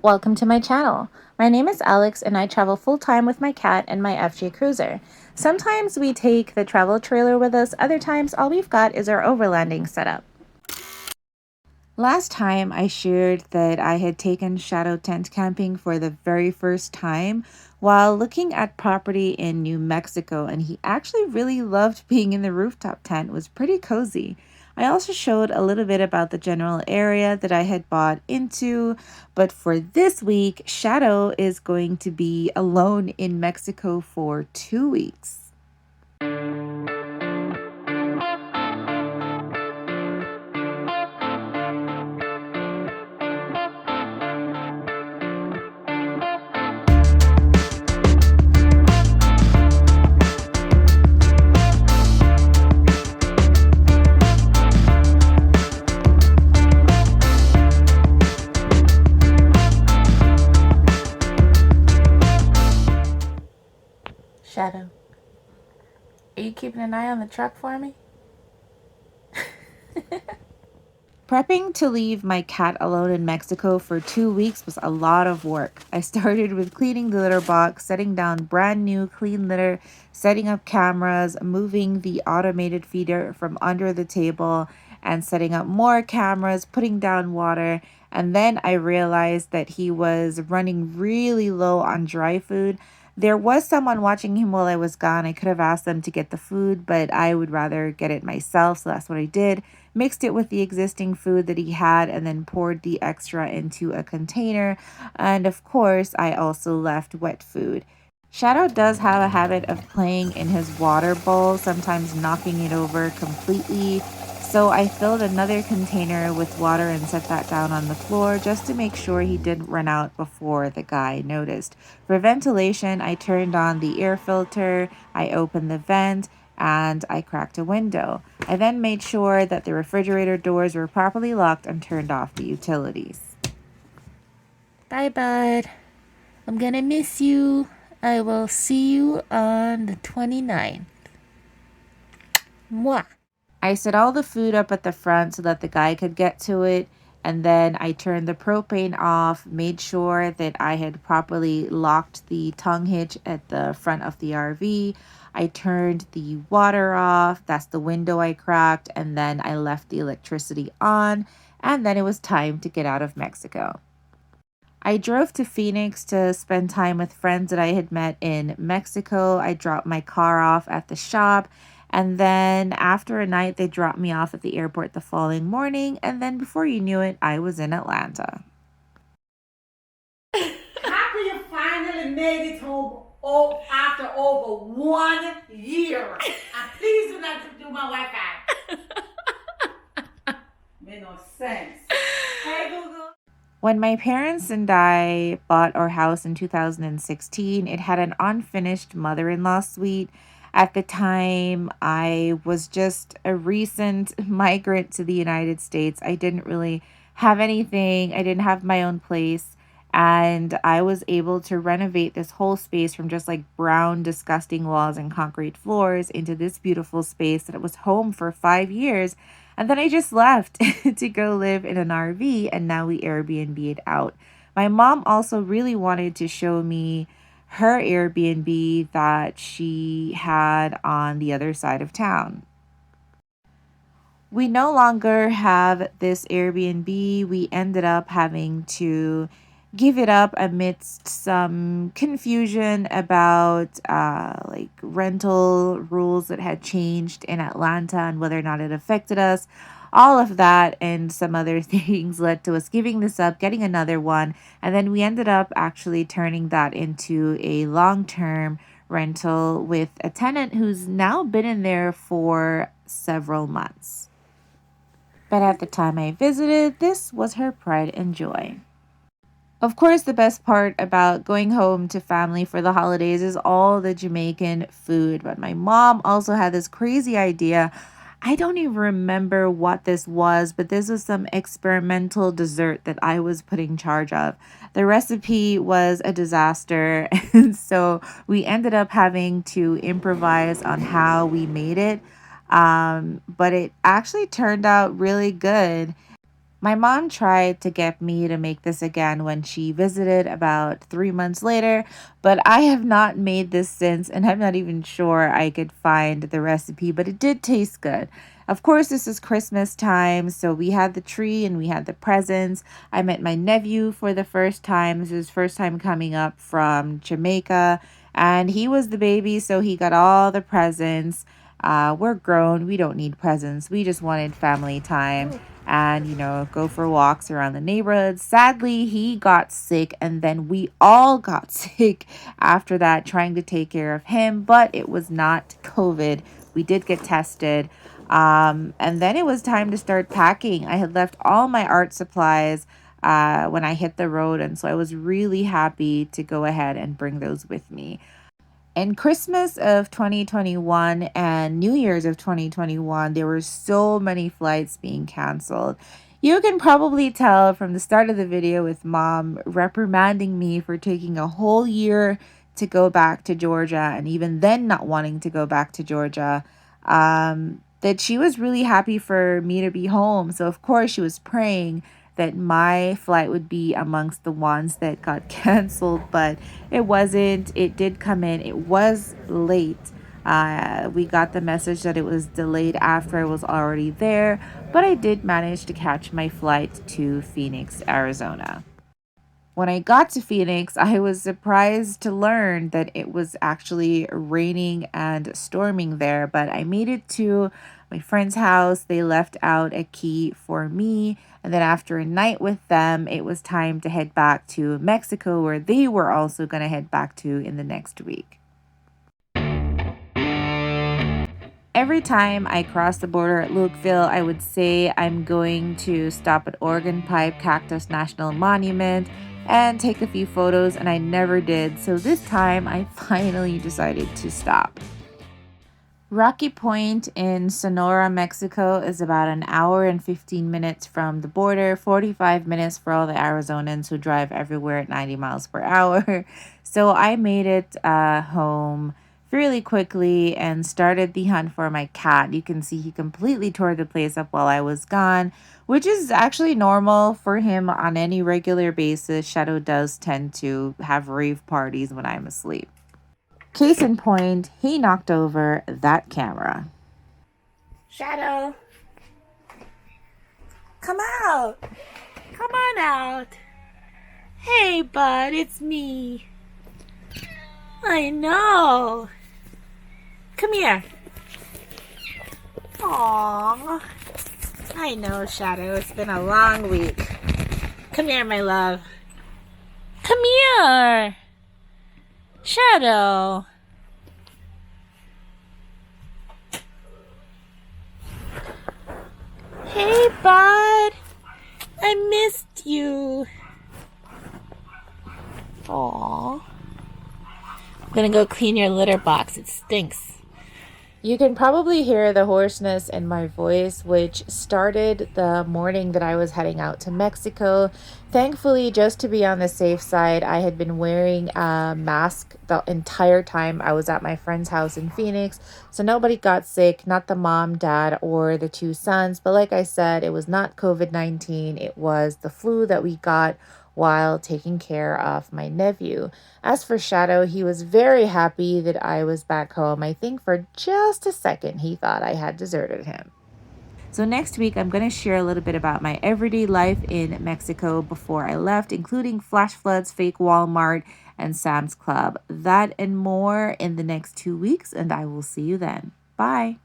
Welcome to my channel. My name is Alex and I travel full-time with my cat and my FJ Cruiser. Sometimes we take the travel trailer with us, other times all we've got is our overlanding setup. Last time I shared that I had taken shadow tent camping for the very first time while looking at property in New Mexico, and he actually really loved being in the rooftop tent. It was pretty cozy. I also showed a little bit about the general area that I had bought into, but for this week, Shadow is going to be alone in Mexico for 2 weeks. Shadow, are you keeping an eye on the truck for me? Prepping to leave my cat alone in Mexico for 2 weeks was a lot of work. I started with cleaning the litter box, setting down brand new clean litter, setting up cameras, moving the automated feeder from under the table, and setting up more cameras, putting down water. And then I realized that he was running really low on dry food. There was someone watching him while I was gone. I could have asked them to get the food, but I would rather get it myself, so that's what I did. Mixed it with the existing food that he had, and then poured the extra into a container. And of course, I also left wet food. Shadow does have a habit of playing in his water bowl, sometimes knocking it over completely. So I filled another container with water and set that down on the floor just to make sure he didn't run out before the guy noticed. For ventilation, I turned on the air filter, I opened the vent, and I cracked a window. I then made sure that the refrigerator doors were properly locked and turned off the utilities. Bye, bud. I'm gonna miss you. I will see you on the 29th. Mwah. I set all the food up at the front so that the guy could get to it. And then I turned the propane off, made sure that I had properly locked the tongue hitch at the front of the RV. I turned the water off. That's the window I cracked. And then I left the electricity on. And then it was time to get out of Mexico. I drove to Phoenix to spend time with friends that I had met in Mexico. I dropped my car off at the shop, and then after a night, they dropped me off at the airport the following morning. And then before you knew it, I was in Atlanta. Happy you finally made it home after over 1 year. And please do not do my Wi-Fi. Made no sense. Hey Google. When my parents and I bought our house in 2016, it had an unfinished mother in law suite. At the time, I was just a recent migrant to the United States. I didn't really have anything, I didn't have my own place. And I was able to renovate this whole space from just like brown, disgusting walls and concrete floors into this beautiful space that was home for 5 years. And then I just left to go live in an RV, and now we Airbnb it out. My mom also really wanted to show me her Airbnb that she had on the other side of town. We no longer have this Airbnb. We ended up having to give it up amidst some confusion about like rental rules that had changed in Atlanta and whether or not it affected us. All of that and some other things led to us giving this up, getting another one, and then we ended up actually turning that into a long-term rental with a tenant who's now been in there for several months. But at the time I visited, this was her pride and joy. Of course, the best part about going home to family for the holidays is all the Jamaican food. But my mom also had this crazy idea. I don't even remember what this was, but this was some experimental dessert that I was put in charge of. The recipe was a disaster, and so we ended up having to improvise on how we made it. But it actually turned out really good. My mom tried to get me to make this again when she visited about 3 months later, but I have not made this since, and I'm not even sure I could find the recipe, but it did taste good. Of course, this is Christmas time, so we had the tree and we had the presents. I met my nephew for the first time. This is his first time coming up from Jamaica, and he was the baby, so he got all the presents. We're grown. We don't need presents. We just wanted family time and, go for walks around the neighborhood. Sadly, he got sick, and then we all got sick after that, trying to take care of him, but it was not COVID. We did get tested. And then it was time to start packing. I had left all my art supplies when I hit the road, and so I was really happy to go ahead and bring those with me. In Christmas of 2021 and New Year's of 2021, there were so many flights being canceled. You can probably tell from the start of the video with mom reprimanding me for taking a whole year to go back to Georgia and even then not wanting to go back to Georgia. That she was really happy for me to be home. So, of course, she was praying that my flight would be amongst the ones that got canceled, but it wasn't. It did come in. It was late. We got the message that it was delayed after I was already there, but I did manage to catch my flight to Phoenix, Arizona. When I got to Phoenix, I was surprised to learn that it was actually raining and storming there, but I made it to my friend's house. They left out a key for me, and then after a night with them, it was time to head back to Mexico, where they were also going to head back to in the next week. Every time I crossed the border at Lukeville, I would say I'm going to stop at Oregon Pipe Cactus National Monument and take a few photos, and I never did. So this time I finally decided to stop. Rocky Point in Sonora, Mexico is about an hour and 15 minutes from the border, 45 minutes for all the Arizonans who drive everywhere at 90 miles per hour. So I made it home fairly quickly and started the hunt for my cat. You can see he completely tore the place up while I was gone, which is actually normal for him on any regular basis. Shadow does tend to have rave parties when I'm asleep. Case in point, he knocked over that camera. Shadow, come out. Come on out. Hey, bud, it's me. I know. Come here. Aww. I know, Shadow. It's been a long week. Come here, my love. Come here. Shadow. Hey, bud. I missed you. Aww. I'm gonna go clean your litter box. It stinks. You can probably hear the hoarseness in my voice, which started the morning that I was heading out to Mexico. Thankfully, just to be on the safe side, I had been wearing a mask the entire time I was at my friend's house in Phoenix. So nobody got sick, not the mom, dad, or the two sons. But like I said, it was not COVID-19. It was the flu that we got while taking care of my nephew. As for Shadow, he was very happy that I was back home. I think for just a second he thought I had deserted him. So next week, I'm going to share a little bit about my everyday life in Mexico before I left, including flash floods, fake Walmart, and Sam's Club. That and more in the next 2 weeks, and I will see you then. Bye.